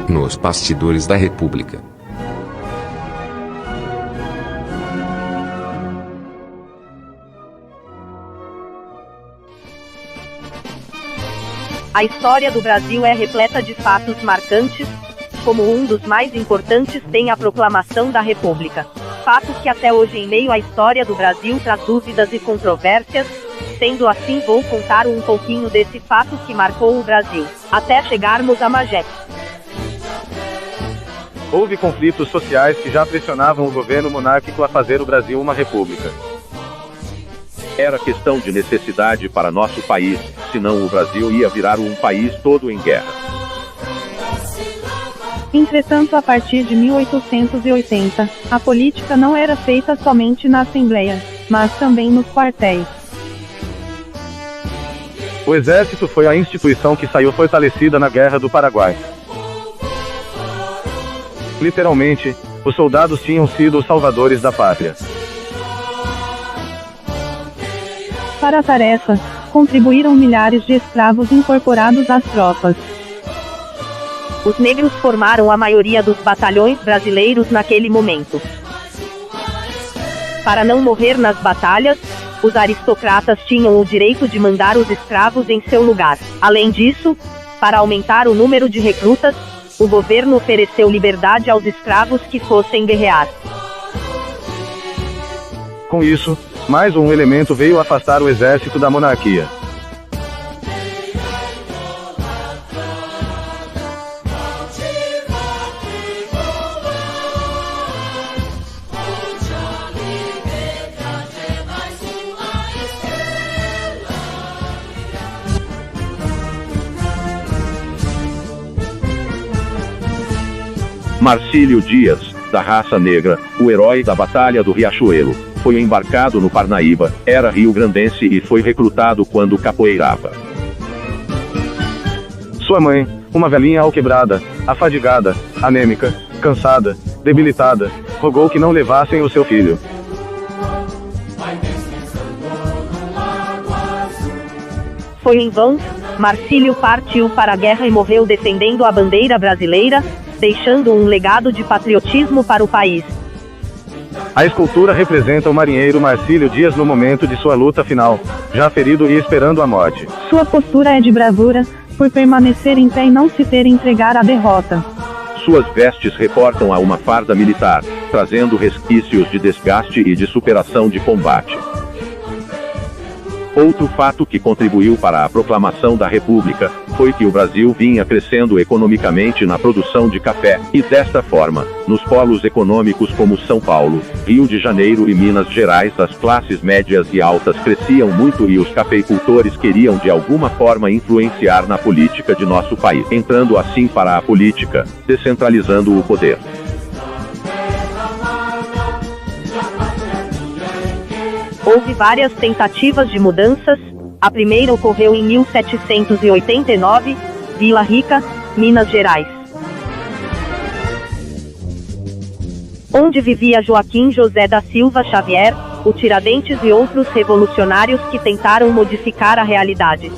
Nos bastidores da República. A história do Brasil é repleta de fatos marcantes, como um dos mais importantes tem a proclamação da República. Fato que até hoje em meio à história do Brasil traz dúvidas e controvérsias, sendo assim vou contar um pouquinho desse fato que marcou o Brasil, até chegarmos a Magé. Houve conflitos sociais que já pressionavam o governo monárquico a fazer o Brasil uma república. Era questão de necessidade para nosso país, senão o Brasil ia virar um país todo em guerra. Entretanto, a partir de 1880, a política não era feita somente na Assembleia, mas também nos quartéis. O Exército foi a instituição que saiu fortalecida na Guerra do Paraguai. Literalmente, os soldados tinham sido os salvadores da pátria. Para a tarefa, contribuíram milhares de escravos incorporados às tropas. Os negros formaram a maioria dos batalhões brasileiros naquele momento. Para não morrer nas batalhas, os aristocratas tinham o direito de mandar os escravos em seu lugar. Além disso, para aumentar o número de recrutas, o governo ofereceu liberdade aos escravos que fossem guerrear. Com isso, mais um elemento veio afastar o exército da monarquia. Marcílio Dias, da raça negra, o herói da Batalha do Riachuelo, foi embarcado no Parnaíba, era rio-grandense e foi recrutado quando capoeirava. Sua mãe, uma velhinha alquebrada, afadigada, anêmica, cansada, debilitada, rogou que não levassem o seu filho. Foi em vão, Marcílio partiu para a guerra e morreu defendendo a bandeira brasileira, deixando um legado de patriotismo para o país. A escultura representa o marinheiro Marcílio Dias no momento de sua luta final, já ferido e esperando a morte. Sua postura é de bravura, por permanecer em pé e não se ter entregar à derrota. Suas vestes reportam a uma farda militar, trazendo resquícios de desgaste e de superação de combate. Outro fato que contribuiu para a proclamação da República foi que o Brasil vinha crescendo economicamente na produção de café, e desta forma, nos polos econômicos como São Paulo, Rio de Janeiro e Minas Gerais, as classes médias e altas cresciam muito e os cafeicultores queriam de alguma forma influenciar na política de nosso país, entrando assim para a política, descentralizando o poder. Houve várias tentativas de mudanças. A primeira ocorreu em 1789, Vila Rica, Minas Gerais, onde vivia Joaquim José da Silva Xavier, o Tiradentes e outros revolucionários que tentaram modificar a realidade,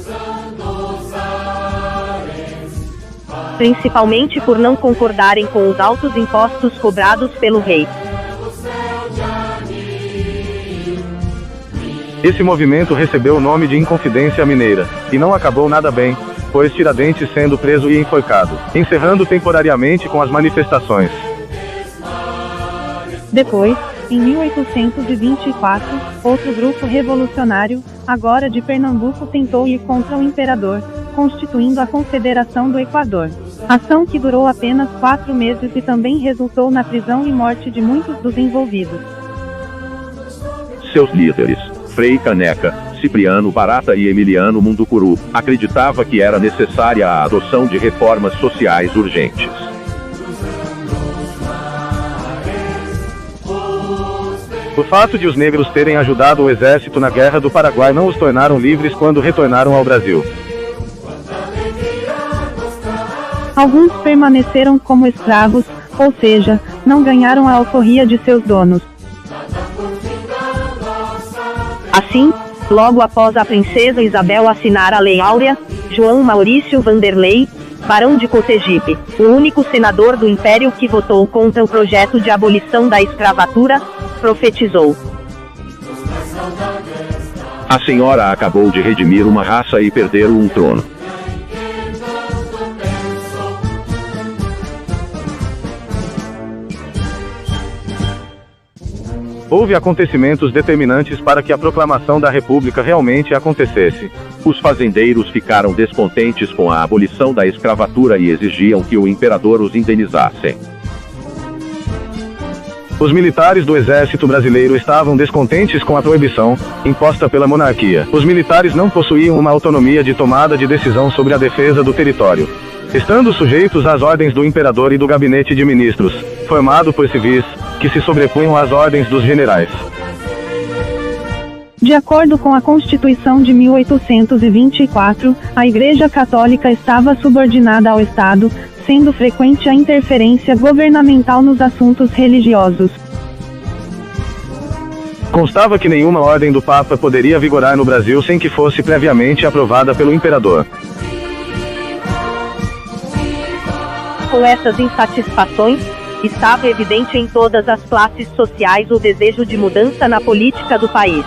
principalmente por não concordarem com os altos impostos cobrados pelo rei. Esse movimento recebeu o nome de Inconfidência Mineira, e não acabou nada bem, pois Tiradentes sendo preso e enforcado, encerrando temporariamente com as manifestações. Depois, em 1824, outro grupo revolucionário, agora de Pernambuco, tentou ir contra o imperador, constituindo a Confederação do Equador. Ação que durou apenas 4 meses e também resultou na prisão e morte de muitos dos envolvidos. Seus líderes, Frei Caneca, Cipriano Barata e Emiliano Munducuru, acreditava que era necessária a adoção de reformas sociais urgentes. O fato de os negros terem ajudado o exército na Guerra do Paraguai não os tornaram livres quando retornaram ao Brasil. Alguns permaneceram como escravos, ou seja, não ganharam a alforria de seus donos. Assim, logo após a princesa Isabel assinar a Lei Áurea, João Maurício Vanderlei, barão de Cotegipe, o único senador do Império que votou contra o projeto de abolição da escravatura, profetizou: a senhora acabou de redimir uma raça e perder um trono. Houve acontecimentos determinantes para que a proclamação da República realmente acontecesse. Os fazendeiros ficaram descontentes com a abolição da escravatura e exigiam que o imperador os indenizasse. Os militares do exército brasileiro estavam descontentes com a proibição imposta pela monarquia. Os militares não possuíam uma autonomia de tomada de decisão sobre a defesa do território, estando sujeitos às ordens do imperador e do gabinete de ministros, formado por civis, que se sobrepunham às ordens dos generais. De acordo com a Constituição de 1824, a Igreja Católica estava subordinada ao Estado, sendo frequente a interferência governamental nos assuntos religiosos. Constava que nenhuma ordem do Papa poderia vigorar no Brasil sem que fosse previamente aprovada pelo imperador. Com essas insatisfações, estava evidente em todas as classes sociais o desejo de mudança na política do país.